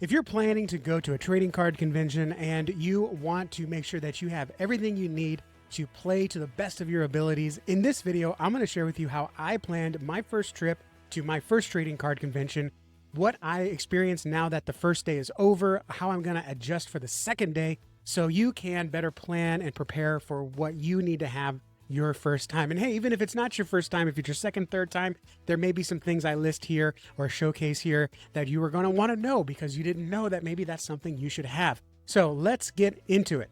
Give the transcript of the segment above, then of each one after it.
If you're planning to go to a trading card convention and you want to make sure that you have everything you need to play to the best of your abilities, in this video, I'm going to share with you how I planned my first trip to my first trading card convention, what I experienced now that the first day is over, how I'm going to adjust for the second day so you can better plan and prepare for what you need to have your first time. And hey, even if it's not your first time, if it's your second, third time, there may be some things I list here or showcase here that you are going to want to know because you didn't know that maybe that's something you should have. So let's get into it.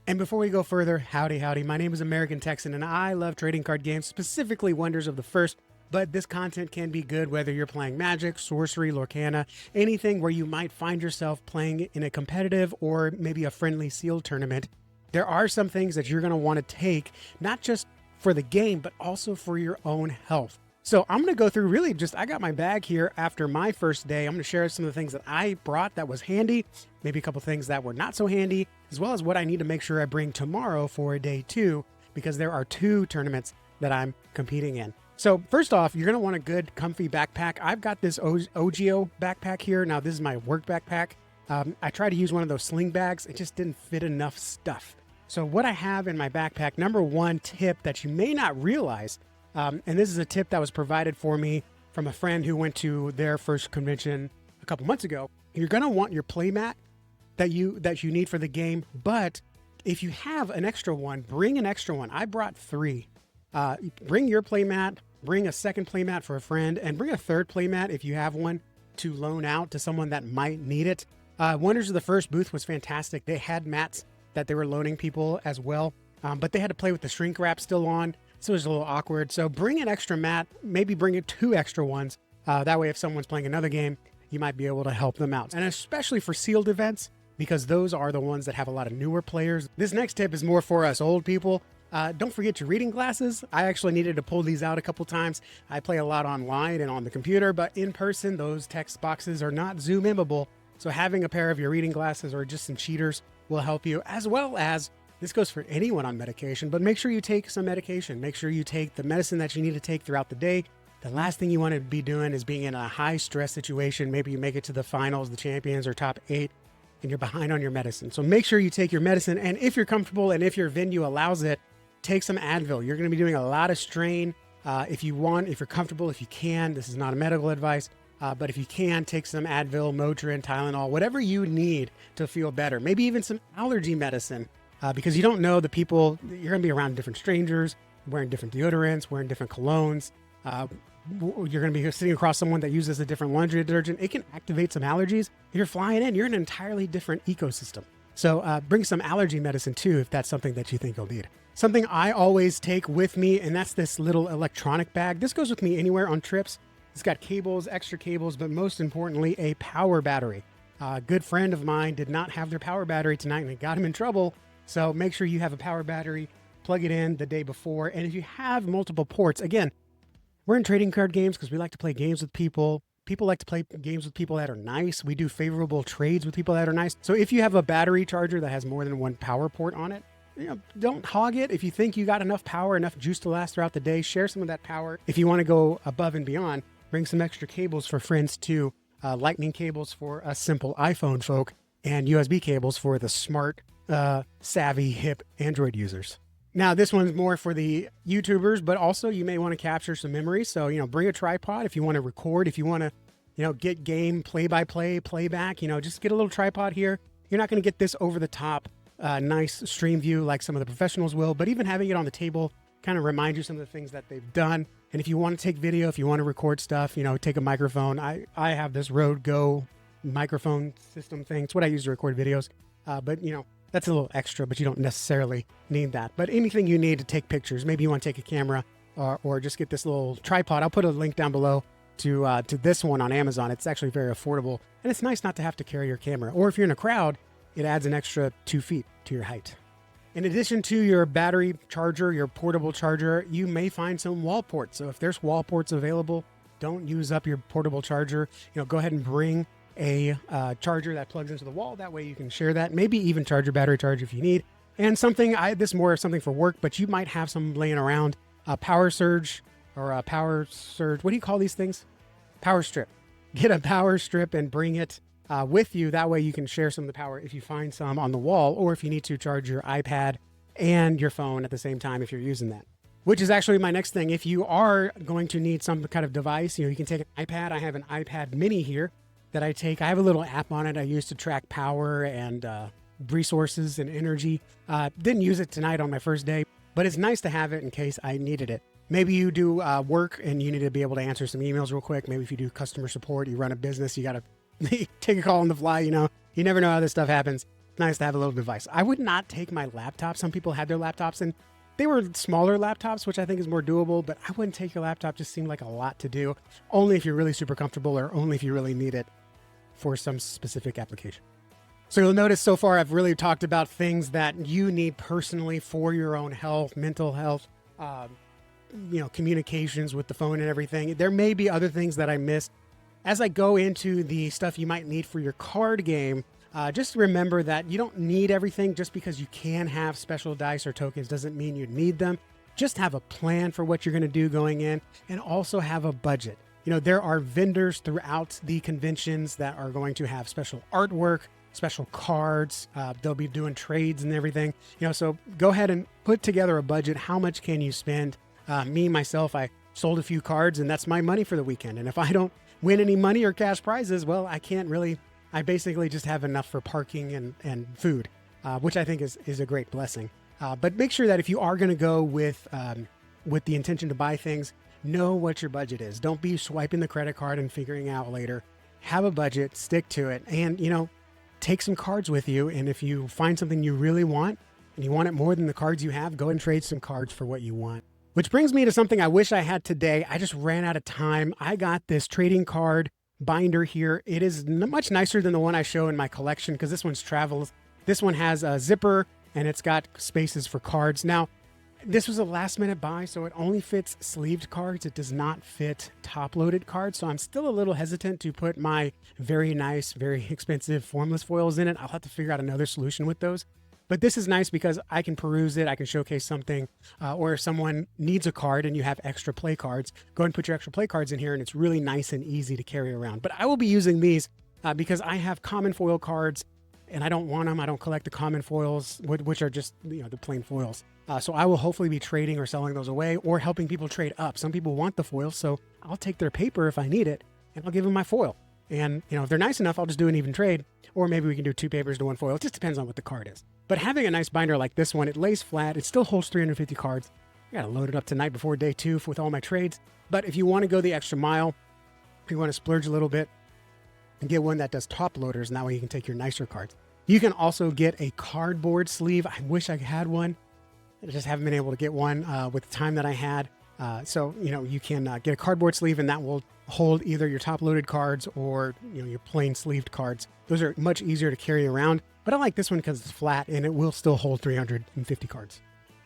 And before we go further, howdy. My name is American Texan and I love trading card games, specifically Wonders of the First. But this content can be good whether you're playing Magic, Sorcery, Lorcana, anything where you might find yourself playing in a competitive or maybe a friendly sealed tournament. There are some things that you're going to want to take, not just for the game, but also for your own health. So I'm going to go through I got my bag here after my first day. I'm going to share some of the things that I brought that was handy, maybe a couple things that were not so handy, as well as what I need to make sure I bring tomorrow for day 2, because there are 2 tournaments that I'm competing in. So first off, you're going to want a good comfy backpack. I've got this OGO backpack here. Now this is my work backpack. I tried to use one of those sling bags. It just didn't fit enough stuff. So what I have in my backpack, number one tip that you may not realize, and this is a tip that was provided for me from a friend who went to their first convention a couple months ago. You're going to want your playmat that you need for the game, but if you have an extra one, bring an extra one. I brought 3. Bring your playmat, bring a second playmat for a friend, and bring a third playmat if you have one to loan out to someone that might need it. Wonders of the First booth was fantastic. They had mats that they were loaning people as well, but they had to play with the shrink wrap still on, so it was a little awkward. So bring an extra mat, maybe bring it 2 extra ones. That way if someone's playing another game, you might be able to help them out. And especially for sealed events, because those are the ones that have a lot of newer players. This next tip is more for us old people. Don't forget your reading glasses. I actually needed to pull these out a couple times. I play a lot online and on the computer, but in person, those text boxes are not zoom inable. So having a pair of your reading glasses or just some cheaters will help you, as well as, this goes for anyone on medication, but make sure you take some medication. Make sure you take the medicine that you need to take throughout the day. The last thing you want to be doing is being in a high stress situation. Maybe you make it to the finals, the champions, or top 8, and you're behind on your medicine. So make sure you take your medicine. And if you're comfortable and if your venue allows it, take some Advil. You're going to be doing a lot of strain. If you're comfortable, if you can, this is not a medical advice, but if you can, take some Advil, Motrin, Tylenol, whatever you need to feel better. Maybe even some allergy medicine, because you don't know the people. You're going to be around different strangers, wearing different deodorants, wearing different colognes. You're going to be sitting across someone that uses a different laundry detergent. It can activate some allergies. If you're flying in, you're in an entirely different ecosystem. So bring some allergy medicine too, if that's something that you think you'll need. Something I always take with me, and that's this little electronic bag. This goes with me anywhere on trips. It's got cables, extra cables, but most importantly, a power battery. A good friend of mine did not have their power battery tonight and it got him in trouble. So make sure you have a power battery, plug it in the day before. And if you have multiple ports, again, we're in trading card games because we like to play games with people. People like to play games with people that are nice. We do favorable trades with people that are nice. So if you have a battery charger that has more than one power port on it, don't hog it. If you think you got enough power, enough juice to last throughout the day, share some of that power. If you want to go above and beyond, bring some extra cables for friends too. Lightning cables for us simple iPhone folk, and USB cables for the smart, savvy, hip Android users. Now, this one's more for the YouTubers, but also you may want to capture some memories. So, bring a tripod if you want to record, if you want to, get game play-by-play, playback, just get a little tripod here. You're not going to get this over the top, nice stream view like some of the professionals will, but even having it on the table kind of remind you some of the things that they've done. And if you want to take video, if you want to record stuff, take a microphone. I have this Rode Go microphone system thing. It's what I use to record videos. But that's a little extra, but you don't necessarily need that. But anything you need to take pictures, maybe you want to take a camera or just get this little tripod. I'll put a link down below to this one on Amazon. It's actually very affordable. And it's nice not to have to carry your camera. Or if you're in a crowd, it adds an extra 2 feet to your height. In addition to your battery charger, your portable charger, you may find some wall ports. So if there's wall ports available, don't use up your portable charger. Go ahead and bring a charger that plugs into the wall. That way you can share that. Maybe even charge your battery charger if you need. And this is more of something for work, but you might have some laying around. A power surge or a power surge. What do you call these things? Power strip. Get a power strip and bring it with you. That way you can share some of the power if you find some on the wall, or if you need to charge your iPad and your phone at the same time if you're using that. Which is actually my next thing. If you are going to need some kind of device, you can take an iPad. I have an iPad mini here that I take. I have a little app on it I use to track power and resources and energy. Didn't use it tonight on my first day, but it's nice to have it in case I needed it. Maybe you do work and you need to be able to answer some emails real quick. Maybe if you do customer support, you run a business, you got to take a call on the fly. You never know how this stuff happens. It's nice to have a little device. I would not take my laptop. Some people had their laptops and they were smaller laptops, which I think is more doable, but I wouldn't take your laptop. Just seemed like a lot to do, only if you're really super comfortable or only if you really need it for some specific application. So you'll notice so far I've really talked about things that you need personally for your own health, mental health, communications with the phone and everything. There may be other things that I missed. As I go into the stuff you might need for your card game, just remember that you don't need everything. Just because you can have special dice or tokens doesn't mean you need them. Just have a plan for what you're going to do going in, and also have a budget. There are vendors throughout the conventions that are going to have special artwork, special cards. They'll be doing trades and everything. So go ahead and put together a budget. How much can you spend? Myself, I sold a few cards and that's my money for the weekend. And if I don't win any money or cash prizes, well, I basically just have enough for parking and food, which I think is a great blessing. But make sure that if you are going to go with the intention to buy things, know what your budget is. Don't be swiping the credit card and figuring out later. Have a budget, stick to it, and, take some cards with you. And if you find something you really want and you want it more than the cards you have, go and trade some cards for what you want. Which brings me to something I wish I had today. I just ran out of time. I got this trading card binder here. It is much nicer than the one I show in my collection because this one's travels. This one has a zipper and it's got spaces for cards. Now, this was a last minute buy, so it only fits sleeved cards. It does not fit top loaded cards. So I'm still a little hesitant to put my very nice, very expensive formless foils in it. I'll have to figure out another solution with those. But this is nice because I can peruse it. I can showcase something, or if someone needs a card and you have extra play cards, go and put your extra play cards in here, and it's really nice and easy to carry around. But I will be using these because I have common foil cards and I don't want them. I don't collect the common foils, which are just the plain foils. So I will hopefully be trading or selling those away or helping people trade up. Some people want the foils, so I'll take their paper if I need it, and I'll give them my foil. And if they're nice enough, I'll just do an even trade, or maybe we can do 2 papers to 1 foil. It just depends on what the card is. But having a nice binder like this one, it lays flat. It still holds 350 cards. I got to load it up tonight before day 2 with all my trades. But if you want to go the extra mile, if you want to splurge a little bit, and get one that does top loaders, and that way you can take your nicer cards. You can also get a cardboard sleeve. I wish I had one. I just haven't been able to get one with the time that I had. So you can get a cardboard sleeve, and that will hold either your top-loaded cards or your plain sleeved cards. Those are much easier to carry around. But I like this one because it's flat, and it will still hold 350 cards.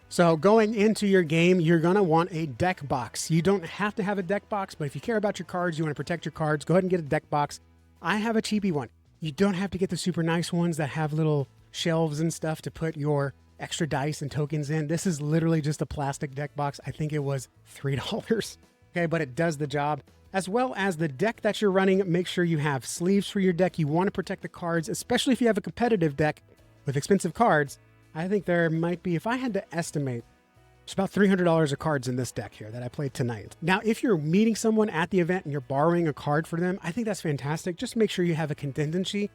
So going into your game, you're going to want a deck box. You don't have to have a deck box, but if you care about your cards, you want to protect your cards, go ahead and get a deck box. I have a cheapy one. You don't have to get the super nice ones that have little shelves and stuff to put your extra dice and tokens in. This is literally just a plastic deck box. I think it was $3. Okay, but it does the job. As well as the deck that you're running, make sure you have sleeves for your deck. You want to protect the cards, especially if you have a competitive deck with expensive cards. I think there might be, if I had to estimate, it's about $300 of cards in this deck here that I played tonight. Now, if you're meeting someone at the event and you're borrowing a card for them, I think that's fantastic. Just make sure you have a contingency.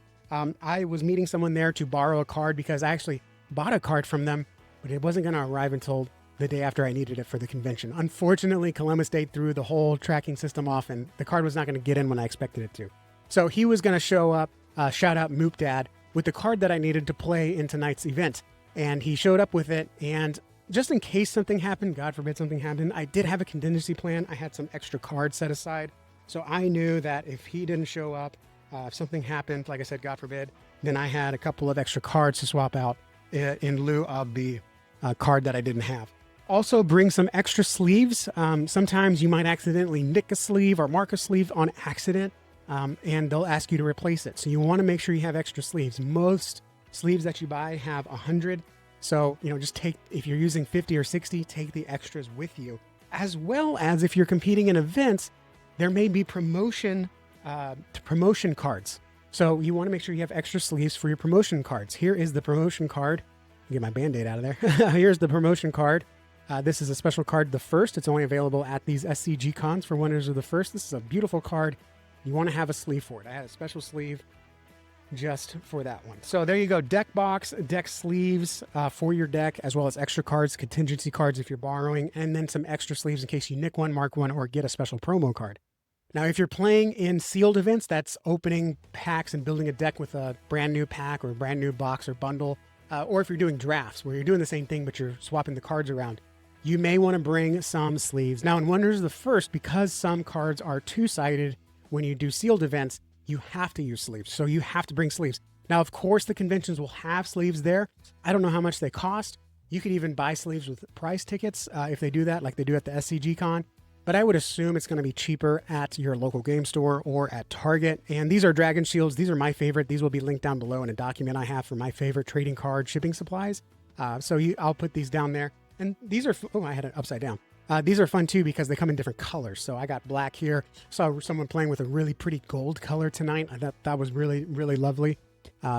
I was meeting someone there to borrow a card because I actually bought a card from them, but it wasn't going to arrive until the day after I needed it for the convention. Unfortunately, Columbus Day threw the whole tracking system off and the card was not going to get in when I expected it to. So he was going to show up, shout out Moop Dad, with the card that I needed to play in tonight's event. And he showed up with it, and just in case something happened, God forbid something happened, I did have a contingency plan. I had some extra cards set aside. So I knew that if he didn't show up, if something happened, like I said, God forbid, then I had a couple of extra cards to swap out in lieu of the card that I didn't have. Also bring some extra sleeves. Sometimes you might accidentally nick a sleeve or mark a sleeve on accident, and they'll ask you to replace it. So you want to make sure you have extra sleeves. Most sleeves that you buy have 100. So, just take, if you're using 50 or 60, take the extras with you. As well as if you're competing in events, there may be promotion cards. So you want to make sure you have extra sleeves for your promotion cards. Here is the promotion card. Get my Band-Aid out of there. Here's the promotion card. This is a special card, the first. It's only available at these SCG cons for winners of the first. This is a beautiful card. You want to have a sleeve for it. I had a special sleeve just for that one. So there you go. Deck box, deck sleeves for your deck, as well as extra cards, contingency cards if you're borrowing, and then some extra sleeves in case you nick one, mark one, or get a special promo card. Now, if you're playing in sealed events, that's opening packs and building a deck with a brand new pack or a brand new box or bundle, or if you're doing drafts where you're doing the same thing but you're swapping the cards around, you may want to bring some sleeves. Now, in Wonders of the First, because some cards are two-sided when you do sealed events, you have to use sleeves. So you have to bring sleeves. Now, of course, the conventions will have sleeves there. I don't know how much they cost. You could even buy sleeves with price tickets if they do that, like they do at the SCG Con. But I would assume it's going to be cheaper at your local game store or at Target. And these are Dragon Shields. These are my favorite. These will be linked down below in a document I have for my favorite trading card shipping supplies. I'll put these down there. And these are, oh, I had it upside down. These are fun too because they come in different colors. So I got black here. Saw someone playing with a really pretty gold color tonight. I thought that was really, really lovely.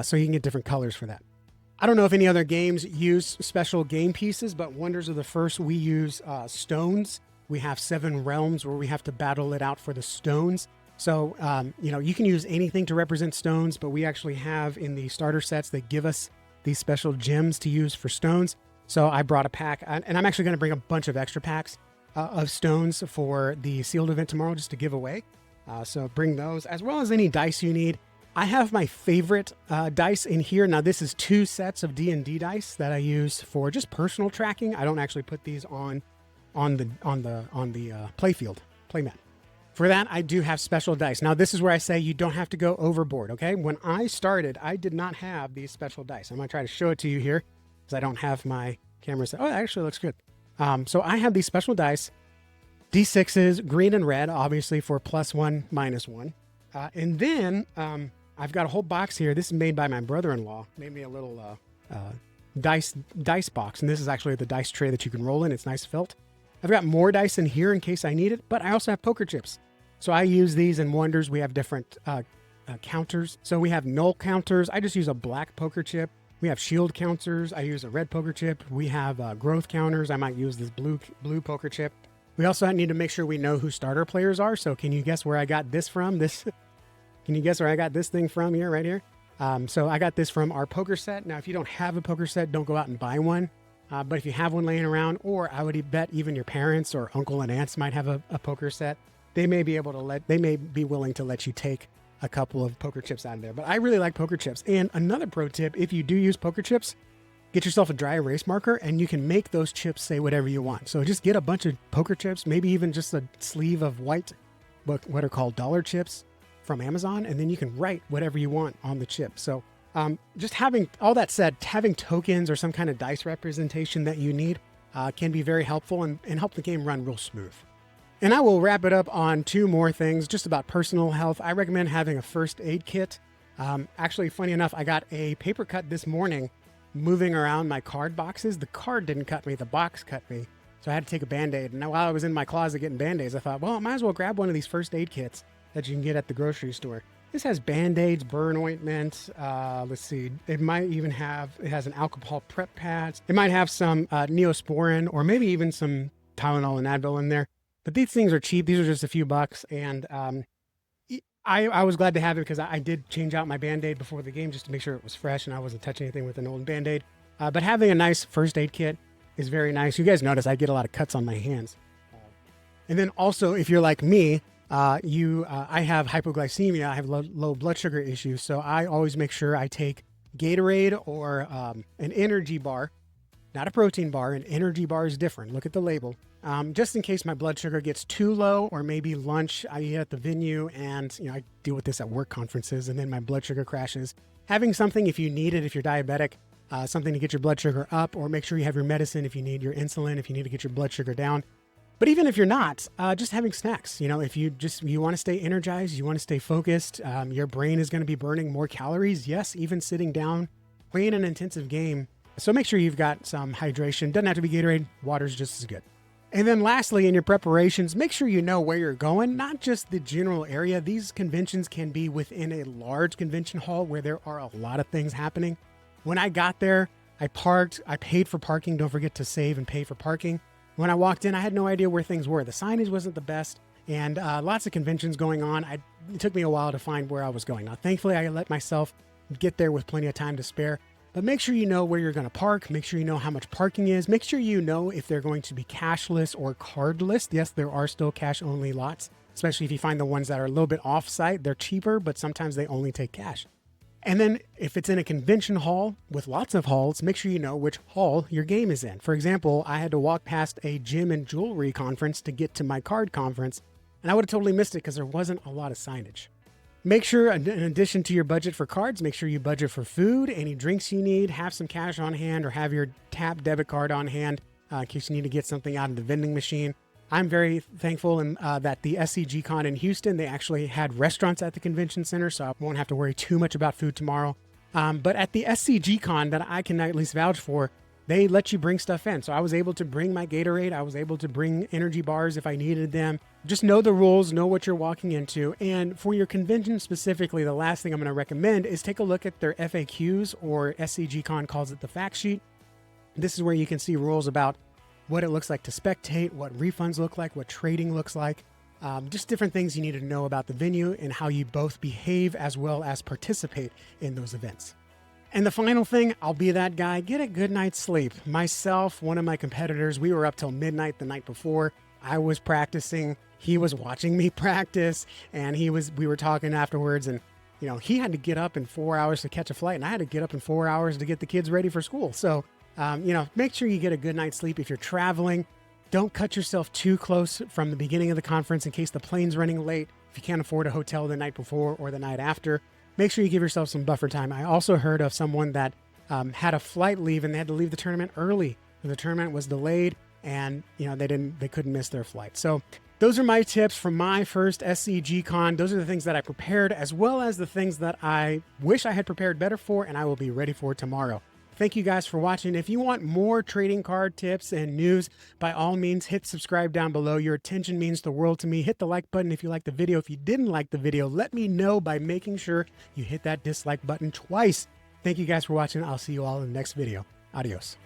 So you can get different colors for that. I don't know if any other games use special game pieces, but Wonders of the First, we use stones. We have 7 realms where we have to battle it out for the stones. So, you can use anything to represent stones, but we actually have in the starter sets, they give us these special gems to use for stones. So I brought a pack, and I'm actually going to bring a bunch of extra packs of stones for the sealed event tomorrow just to give away. So bring those, as well as any dice you need. I have my favorite dice in here. Now, this is 2 sets of D&D dice that I use for just personal tracking. I don't actually put these on the playmat. For that, I do have special dice. Now, this is where I say you don't have to go overboard, okay? When I started, I did not have these special dice. I'm going to try to show it to you here because I don't have my camera set. Oh, it actually looks good. So I have these special dice, D6s, green and red, obviously for +1, -1. And then I've got a whole box here. This is made by my brother-in-law. Made me a little dice box. And this is actually the dice tray that you can roll in. It's nice felt. I've got more dice in here in case I need it, but I also have poker chips. So I use these in Wonders. We have different counters. So we have null counters. I just use a black poker chip. We have shield counters. I use a red poker chip. We have growth counters. I might use this blue poker chip. We also need to make sure we know who starter players are. So can you guess where I got this from? Can you guess where I got this thing from here, right here? So I got this from our poker set. Now, if you don't have a poker set, don't go out and buy one. But if you have one laying around, or I would bet even your parents or uncle and aunts might have a poker set, they may be willing to let you take a couple of poker chips out of there. But I really like poker chips. And another pro tip, if you do use poker chips, get yourself a dry erase marker and you can make those chips say whatever you want. So just get a bunch of poker chips, maybe even just a sleeve of white, what are called dollar chips from Amazon, and then you can write whatever you want on the chip. So just having all that said, having tokens or some kind of dice representation that you need can be very helpful and help the game run real smooth. And I will wrap it up on 2 more things just about personal health. I recommend having a first aid kit. Actually, funny enough, I got a paper cut this morning moving around my card boxes. The card didn't cut me, the box cut me. So I had to take a Band-Aid. And while I was in my closet getting Band-Aids, I thought, well, I might as well grab one of these first aid kits that you can get at the grocery store. This has Band-Aids, burn ointment. Let's see. It has an alcohol prep pads. It might have some Neosporin or maybe even some Tylenol and Advil in there. But these things are cheap. These are just a few bucks. And I was glad to have it because I did change out my Band-Aid before the game just to make sure it was fresh and I wasn't touching anything with an old Band-Aid. But having a nice first aid kit is very nice. You guys notice I get a lot of cuts on my hands. And then also, if you're like me, I have hypoglycemia. I have low blood sugar issues. So I always make sure I take Gatorade or an energy bar, not a protein bar. An energy bar is different. Look at the label. Just in case my blood sugar gets too low, or maybe lunch I eat at the venue and I deal with this at work conferences and then my blood sugar crashes. Having something if you need it, if you're diabetic, something to get your blood sugar up, or make sure you have your medicine if you need your insulin, if you need to get your blood sugar down. But even if you're not, just having snacks, if you want to stay energized, you want to stay focused, your brain is going to be burning more calories. Yes, even sitting down, playing an intensive game. So make sure you've got some hydration. Doesn't have to be Gatorade. Water's just as good. And then lastly, in your preparations, make sure you know where you're going, not just the general area. These conventions can be within a large convention hall where there are a lot of things happening. When I got there, I parked, I paid for parking. Don't forget to save and pay for parking. When I walked in, I had no idea where things were. The signage wasn't the best, and lots of conventions going on. It took me a while to find where I was going. Now, thankfully, I let myself get there with plenty of time to spare. But make sure you know where you're going to park. Make sure you know how much parking is. Make sure you know if they're going to be cashless or cardless. Yes, there are still cash-only lots, especially if you find the ones that are a little bit off-site. They're cheaper, but sometimes they only take cash. And then if it's in a convention hall with lots of halls, make sure you know which hall your game is in. For example, I had to walk past a gym and jewelry conference to get to my card conference, and I would have totally missed it because there wasn't a lot of signage. Make sure, in addition to your budget for cards, make sure you budget for food, any drinks you need, have some cash on hand, or have your tap debit card on hand in case you need to get something out of the vending machine. I'm very thankful that the SCG Con in Houston, they actually had restaurants at the convention center, so I won't have to worry too much about food tomorrow. But at the SCG Con that I can at least vouch for, they let you bring stuff in. So I was able to bring my Gatorade. I was able to bring energy bars if I needed them. Just know the rules, know what you're walking into. And for your convention specifically, the last thing I'm going to recommend is take a look at their FAQs, or SCG Con calls it the fact sheet. This is where you can see rules about what it looks like to spectate, what refunds look like, what trading looks like, just different things you need to know about the venue and how you both behave as well as participate in those events. And the final thing, I'll be that guy, get a good night's sleep. Myself, one of my competitors, we were up till midnight the night before. I was practicing, he was watching me practice, and we were talking afterwards, and he had to get up in 4 hours to catch a flight, and I had to get up in 4 hours to get the kids ready for school. So, make sure you get a good night's sleep. If you're traveling, don't cut yourself too close from the beginning of the conference in case the plane's running late. If you can't afford a hotel the night before or the night after, make sure you give yourself some buffer time. I also heard of someone that had a flight leave and they had to leave the tournament early. The tournament was delayed, and they couldn't miss their flight. So those are my tips from my first SCG Con. Those are the things that I prepared, as well as the things that I wish I had prepared better for, and I will be ready for tomorrow. Thank you guys for watching. If you want more trading card tips and news, by all means, hit subscribe down below. Your attention means the world to me. Hit the like button if you like the video. If you didn't like the video, let me know by making sure you hit that dislike button twice. Thank you guys for watching. I'll see you all in the next video. Adios.